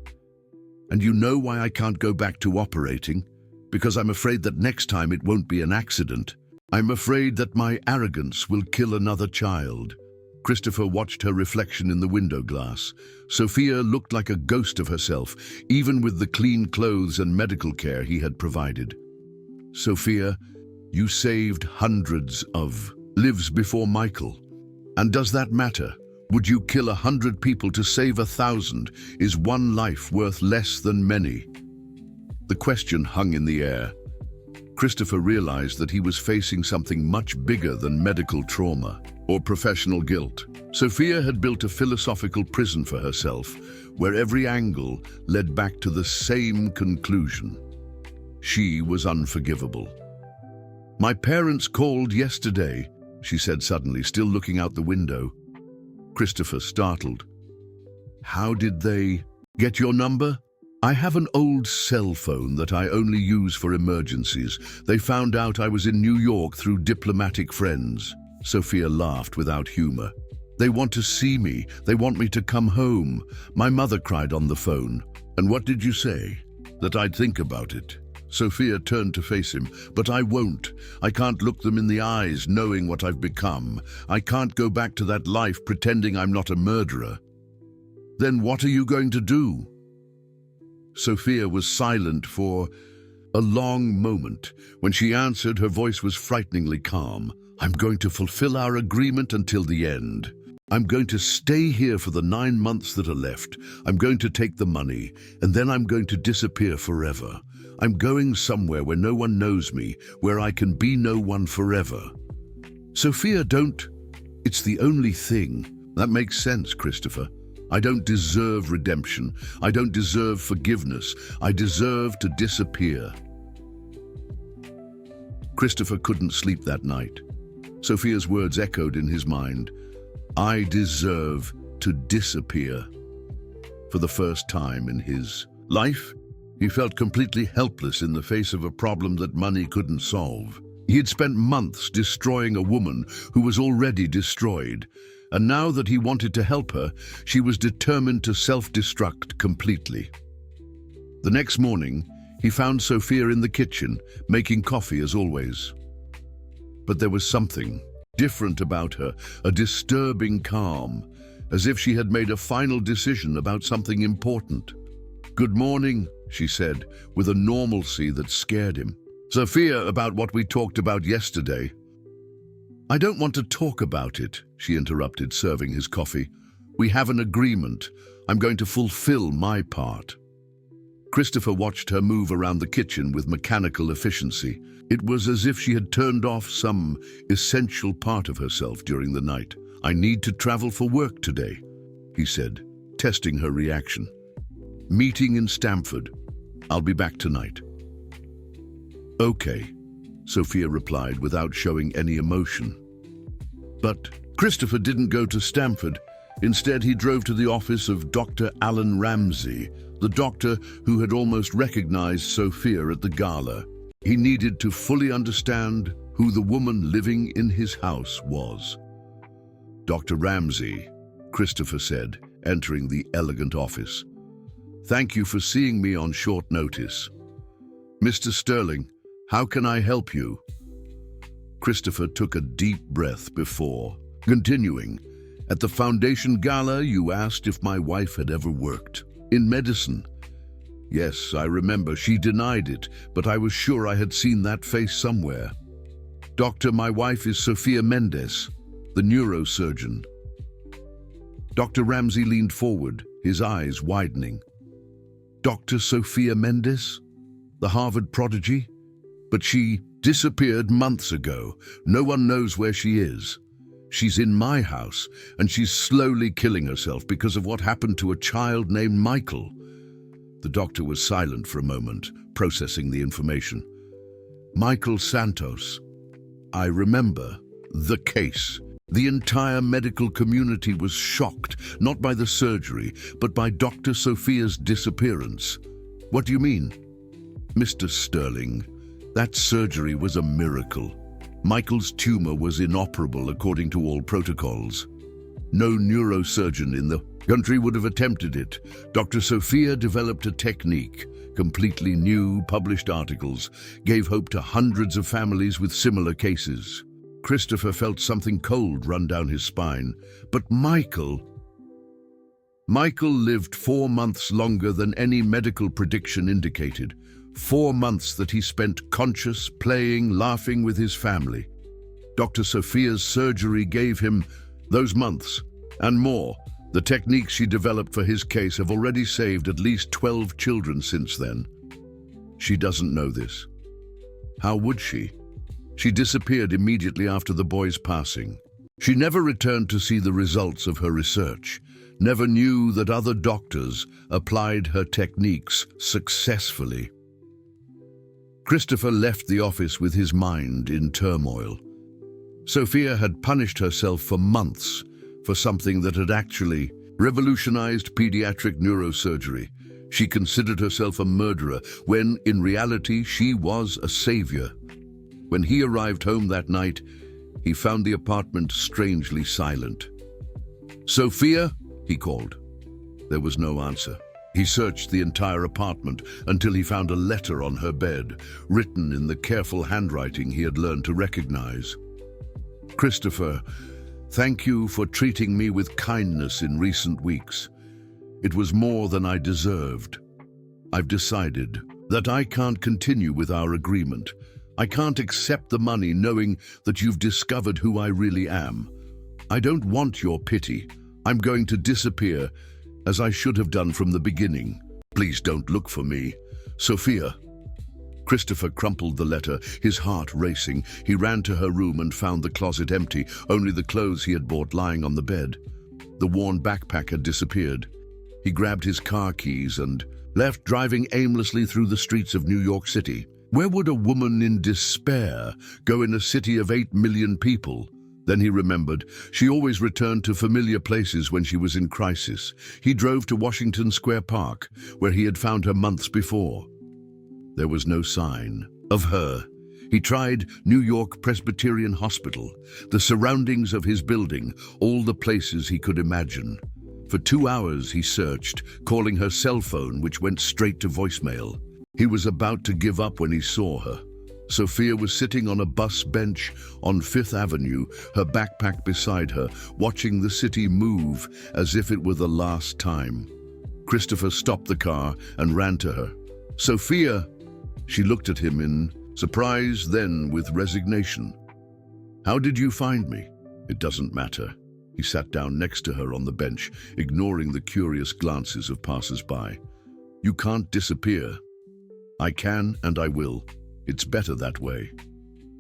A: "And you know why I can't go back to operating? Because I'm afraid that next time it won't be an accident. I'm afraid that my arrogance will kill another child." Christopher watched her reflection in the window glass. Sophia looked like a ghost of herself, even with the clean clothes and medical care he had provided. "Sophia, you saved hundreds of lives before Michael. And does that matter? Would you kill 100 people to save 1,000? Is one life worth less than many?" The question hung in the air. Christopher realized that he was facing something much bigger than medical trauma or professional guilt. Sophia had built a philosophical prison for herself, where every angle led back to the same conclusion. She was unforgivable. "My parents called yesterday," she said suddenly, still looking out the window. Christopher startled. "How did they get your number?" "I have an old cell phone that I only use for emergencies. They found out I was in New York through diplomatic friends." Sophia laughed without humor. "They want to see me. They want me to come home. My mother cried on the phone." "And what did you say?" "That I'd think about it." Sophia turned to face him. "But I won't. I can't look them in the eyes knowing what I've become. I can't go back to that life pretending I'm not a murderer." "Then what are you going to do?" Sophia was silent for a long moment. When she answered, her voice was frighteningly calm. "I'm going to fulfill our agreement until the end. I'm going to stay here for the 9 months that are left. I'm going to take the money, and then I'm going to disappear forever. I'm going somewhere where no one knows me, where I can be no one forever." "Sophia, don't. It's the only thing." "That makes sense, Christopher. I don't deserve redemption. I don't deserve forgiveness. I deserve to disappear." Christopher couldn't sleep that night. Sophia's words echoed in his mind. "I deserve to disappear." For the first time in his life, he felt completely helpless in the face of a problem that money couldn't solve. He had spent months destroying a woman who was already destroyed, and now that he wanted to help her, she was determined to self-destruct completely. The next morning, he found Sophia in the kitchen, making coffee as always. But there was something different about her, a disturbing calm, as if she had made a final decision about something important. "Good morning," she said, with a normalcy that scared him. "Sophia, about what we talked about yesterday." "I don't want to talk about it," she interrupted, serving his coffee. "We have an agreement. I'm going to fulfill my part." Christopher watched her move around the kitchen with mechanical efficiency. It was as if she had turned off some essential part of herself during the night. "I need to travel for work today," he said, testing her reaction. "Meeting in Stamford. I'll be back tonight." "Okay," Sophia replied without showing any emotion. But Christopher didn't go to Stamford. Instead, he drove to the office of Dr. Alan Ramsey, the doctor who had almost recognized Sophia at the gala. He needed to fully understand who the woman living in his house was. "Dr. Ramsey," Christopher said, entering the elegant office. "Thank you for seeing me on short notice. Mr. Sterling, how can I help you?" Christopher took a deep breath before continuing. "At the foundation gala, you asked if my wife had ever worked in medicine." "Yes, I remember. She denied it, but I was sure I had seen that face somewhere." "Doctor, my wife is Sophia Mendes, the neurosurgeon." Dr. Ramsey leaned forward, his eyes widening. "Dr. Sophia Mendes? The Harvard prodigy? But she disappeared months ago. No one knows where she is. She's in my house, and she's slowly killing herself because of what happened to a child named Michael." The doctor was silent for a moment, processing the information. "Michael Santos. I remember the case." The entire medical community was shocked, not by the surgery, but by Dr. Sophia's disappearance. "What do you mean?" "Mr. Sterling, that surgery was a miracle. Michael's tumor was inoperable according to all protocols. No neurosurgeon in the country would have attempted it. Dr. Sophia developed a technique, completely new, published articles, gave hope to hundreds of families with similar cases." Christopher felt something cold run down his spine. "But Michael lived 4 months longer than any medical prediction indicated. 4 months that he spent conscious, playing, laughing with his family. Dr. Sophia's surgery gave him those months and more. The techniques she developed for his case have already saved at least 12 children since then." "She doesn't know this. How would she? She disappeared immediately after the boy's passing. She never returned to see the results of her research, never knew that other doctors applied her techniques successfully." Christopher left the office with his mind in turmoil. Sophia had punished herself for months for something that had actually revolutionized pediatric neurosurgery. She considered herself a murderer when, in reality, she was a savior. When he arrived home that night, he found the apartment strangely silent. "Sophia?" he called. There was no answer. He searched the entire apartment until he found a letter on her bed, written in the careful handwriting he had learned to recognize. "Christopher, thank you for treating me with kindness in recent weeks. It was more than I deserved. I've decided that I can't continue with our agreement. I can't accept the money knowing that you've discovered who I really am. I don't want your pity. I'm going to disappear, as I should have done from the beginning. Please don't look for me. Sophia." Christopher crumpled the letter, his heart racing. He ran to her room and found the closet empty, only the clothes he had bought lying on the bed. The worn backpack had disappeared. He grabbed his car keys and left, driving aimlessly through the streets of New York City. Where would a woman in despair go in a city of 8 million people? Then he remembered, she always returned to familiar places when she was in crisis. He drove to Washington Square Park, where he had found her months before. There was no sign of her. He tried New York Presbyterian Hospital, the surroundings of his building, all the places he could imagine. For 2 hours he searched, calling her cell phone, which went straight to voicemail. He was about to give up when he saw her. Sophia was sitting on a bus bench on 5th Avenue, her backpack beside her, watching the city move as if it were the last time. Christopher stopped the car and ran to her. "Sophia!" She looked at him in surprise, then with resignation. "How did you find me?" "It doesn't matter. He sat down next to her on the bench, ignoring the curious glances of passers-by. "You can't disappear." "I can and I will. It's better that way."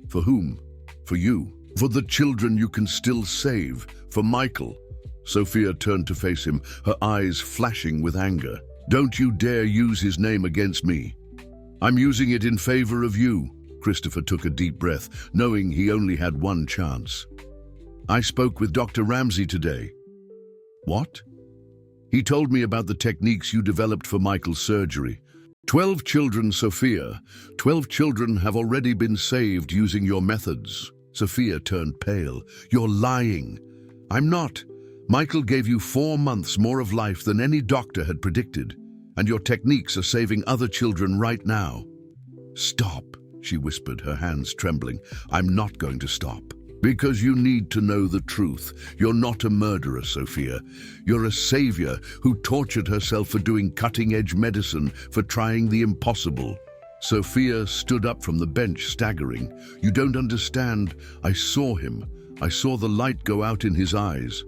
A: "For whom?" "For you. For the children you can still save. For Michael." Sophia turned to face him, her eyes flashing with anger. "Don't you dare use his name against me. I'm using it in favor of you." Christopher took a deep breath, knowing he only had one chance. "I spoke with Dr. Ramsey today." "What?" "He told me about the techniques you developed for Michael's surgery. 12 children, Sophia. 12 children have already been saved using your methods." Sophia turned pale. "You're lying." "I'm not. Michael gave you 4 months more of life than any doctor had predicted, and your techniques are saving other children right now." "Stop," she whispered, her hands trembling. "I'm not going to stop. Because you need to know the truth. You're not a murderer, Sophia. You're a savior who tortured herself for doing cutting-edge medicine, for trying the impossible." Sophia stood up from the bench, staggering. "You don't understand. I saw him. I saw the light go out in his eyes.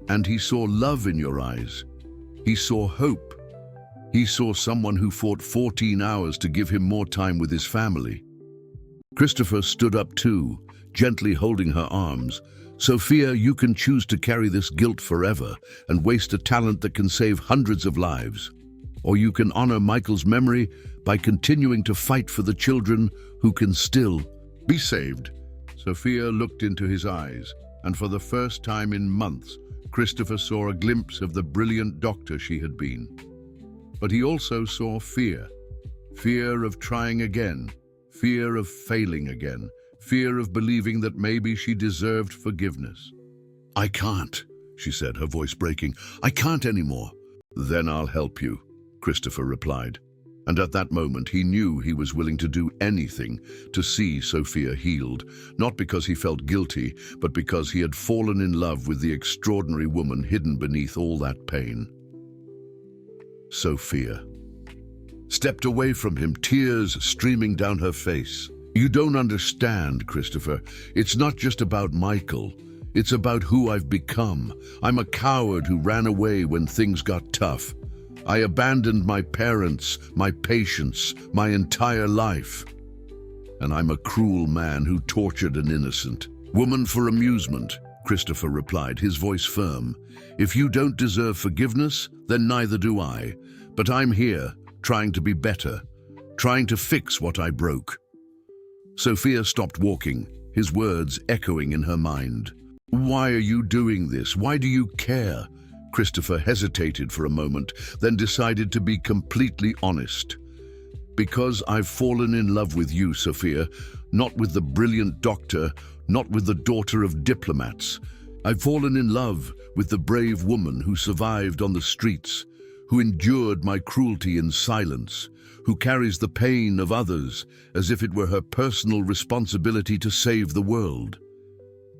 A: And he saw love in your eyes. He saw hope. He saw someone who fought 14 hours to give him more time with his family." Christopher stood up too, gently holding her arms. "Sophia, you can choose to carry this guilt forever and waste a talent that can save hundreds of lives. Or you can honor Michael's memory by continuing to fight for the children who can still be saved." Sophia looked into his eyes, and for the first time in months, Christopher saw a glimpse of the brilliant doctor she had been. But he also saw fear. Fear of trying again. Fear of failing again. Fear of believing that maybe she deserved forgiveness. "I can't," she said, her voice breaking. "I can't anymore." "Then I'll help you," Christopher replied. And at that moment he knew he was willing to do anything to see Sophia healed, not because he felt guilty, but because he had fallen in love with the extraordinary woman hidden beneath all that pain. Sophia stepped away from him, tears streaming down her face. "You don't understand, Christopher. It's not just about Michael. It's about who I've become. I'm a coward who ran away when things got tough. I abandoned my parents, my patients, my entire life. And I'm a cruel man who tortured an innocent woman for amusement," Christopher replied, his voice firm. "If you don't deserve forgiveness, then neither do I. But I'm here, trying to be better, trying to fix what I broke." Sophia stopped walking, his words echoing in her mind. "Why are you doing this? Why do you care?" Christopher hesitated for a moment, then decided to be completely honest. "Because I've fallen in love with you, Sophia, not with the brilliant doctor, not with the daughter of diplomats. I've fallen in love with the brave woman who survived on the streets, who endured my cruelty in silence, who carries the pain of others as if it were her personal responsibility to save the world."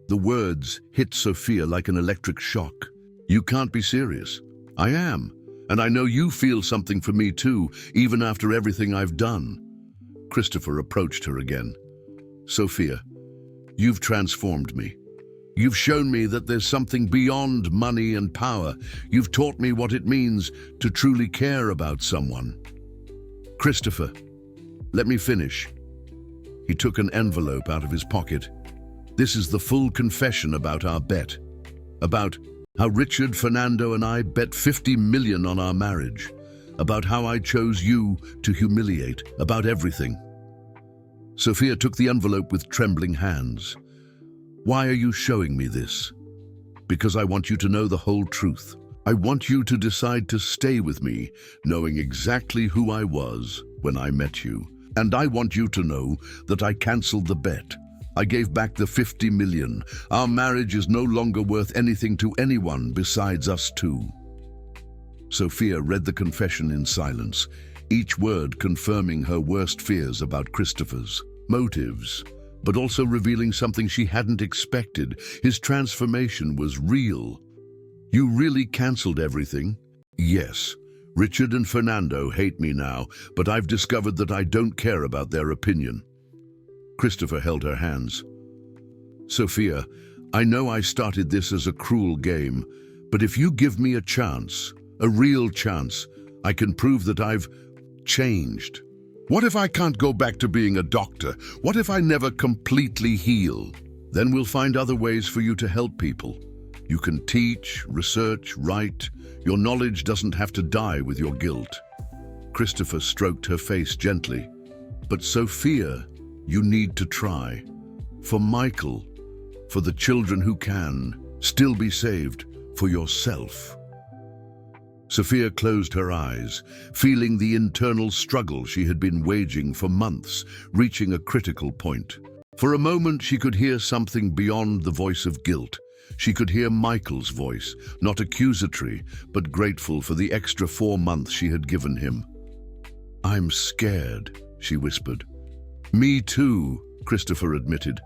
A: The words hit Sophia like an electric shock. "You can't be serious." "I am, and I know you feel something for me too, even after everything I've done." Christopher approached her again. "Sophia, you've transformed me. You've shown me that there's something beyond money and power. You've taught me what it means to truly care about someone." "Christopher, let me finish." He took an envelope out of his pocket. "This is the full confession about our bet. About how Richard, Fernando, and I bet 50 million on our marriage. About how I chose you to humiliate. About everything." Sophia took the envelope with trembling hands. "Why are you showing me this?" "Because I want you to know the whole truth. I want you to decide to stay with me, knowing exactly who I was when I met you. And I want you to know that I canceled the bet. I gave back the 50 million. Our marriage is no longer worth anything to anyone besides us two." Sophia read the confession in silence, each word confirming her worst fears about Christopher's motives, but also revealing something she hadn't expected. His transformation was real. "You really canceled everything?" "Yes. Richard and Fernando hate me now, but I've discovered that I don't care about their opinion." Christopher held her hands. "Sophia, I know I started this as a cruel game, but if you give me a chance, a real chance, I can prove that I've changed. What if I can't go back to being a doctor? What if I never completely heal? Then we'll find other ways for you to help people. You can teach, research, write. Your knowledge doesn't have to die with your guilt. Christopher stroked her face gently. But Sophia, you need to try. For Michael, for the children who can still be saved, for yourself. Sophia closed her eyes, feeling the internal struggle she had been waging for months, reaching a critical point. For a moment, she could hear something beyond the voice of guilt. She could hear Michael's voice, not accusatory, but grateful for the extra 4 months she had given him. "I'm scared," she whispered. "Me too," Christopher admitted.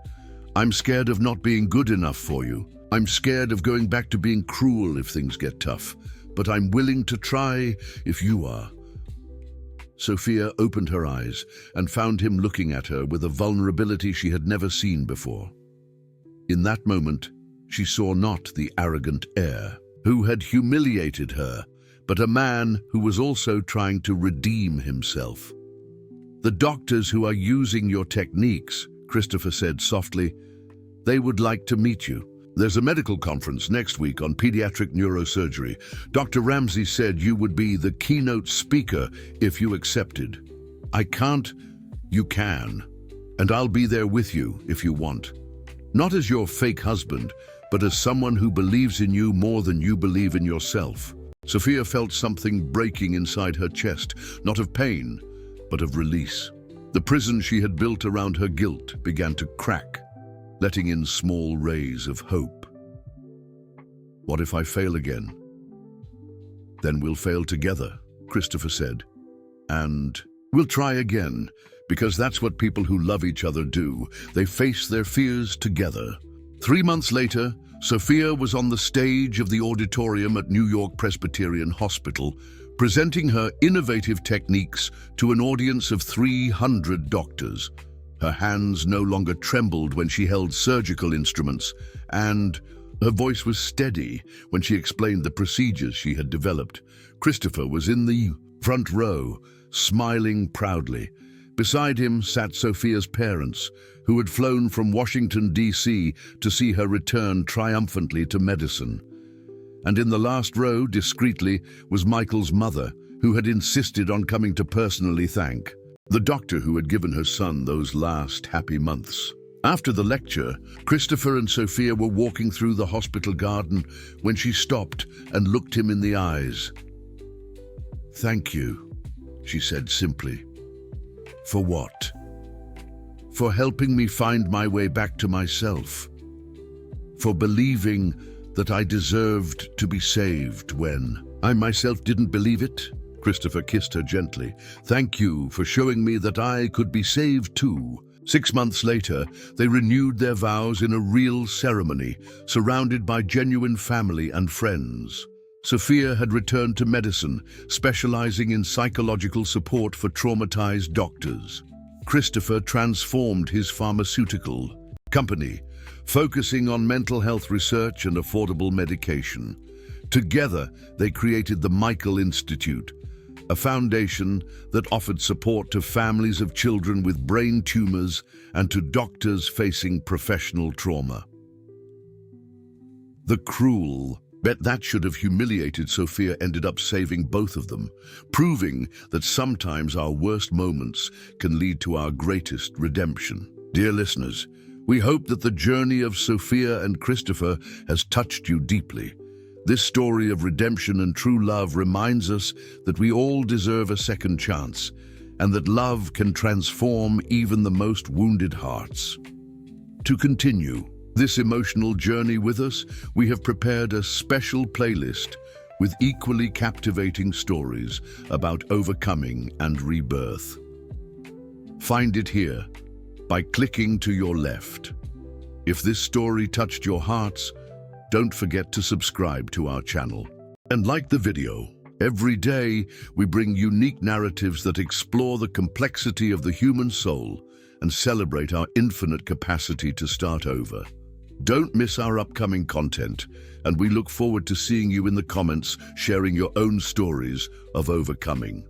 A: "I'm scared of not being good enough for you. I'm scared of going back to being cruel if things get tough. But I'm willing to try if you are." Sophia opened her eyes and found him looking at her with a vulnerability she had never seen before. In that moment, she saw not the arrogant heir who had humiliated her, but a man who was also trying to redeem himself. "The doctors who are using your techniques," Christopher said softly, "they would like to meet you. There's a medical conference next week on pediatric neurosurgery. Dr. Ramsey said you would be the keynote speaker if you accepted. I can't, you can, and I'll be there with you if you want. Not as your fake husband, but as someone who believes in you more than you believe in yourself." Sophia felt something breaking inside her chest, not of pain, but of release. The prison she had built around her guilt began to crack, letting in small rays of hope. "What if I fail again?" "Then we'll fail together," Christopher said. "And we'll try again, because that's what people who love each other do. They face their fears together." 3 months later, Sophia was on the stage of the auditorium at New York Presbyterian Hospital, presenting her innovative techniques to an audience of 300 doctors. Her hands no longer trembled when she held surgical instruments, and her voice was steady when she explained the procedures she had developed. Christopher was in the front row, smiling proudly. Beside him sat Sophia's parents, who had flown from Washington, D.C. to see her return triumphantly to medicine. And in the last row, discreetly, was Michael's mother, who had insisted on coming to personally thank the doctor who had given her son those last happy months. After the lecture, Christopher and Sophia were walking through the hospital garden when she stopped and looked him in the eyes. "Thank you," she said simply. "For what?" "For helping me find my way back to myself. For believing that I deserved to be saved when I myself didn't believe it." Christopher kissed her gently. "Thank you for showing me that I could be saved too." 6 months later, they renewed their vows in a real ceremony, surrounded by genuine family and friends. Sophia had returned to medicine, specializing in psychological support for traumatized doctors. Christopher transformed his pharmaceutical company, focusing on mental health research and affordable medication. Together, they created the Michael Institute, a foundation that offered support to families of children with brain tumors and to doctors facing professional trauma. The cruel bet that should have humiliated Sophia ended up saving both of them, proving that sometimes our worst moments can lead to our greatest redemption. Dear listeners, we hope that the journey of Sophia and Christopher has touched you deeply. This story of redemption and true love reminds us that we all deserve a second chance, and that love can transform even the most wounded hearts. To continue this emotional journey with us, we have prepared a special playlist with equally captivating stories about overcoming and rebirth. Find it here by clicking to your left. If this story touched your hearts, don't forget to subscribe to our channel and like the video. Every day, we bring unique narratives that explore the complexity of the human soul and celebrate our infinite capacity to start over. Don't miss our upcoming content, and we look forward to seeing you in the comments sharing your own stories of overcoming.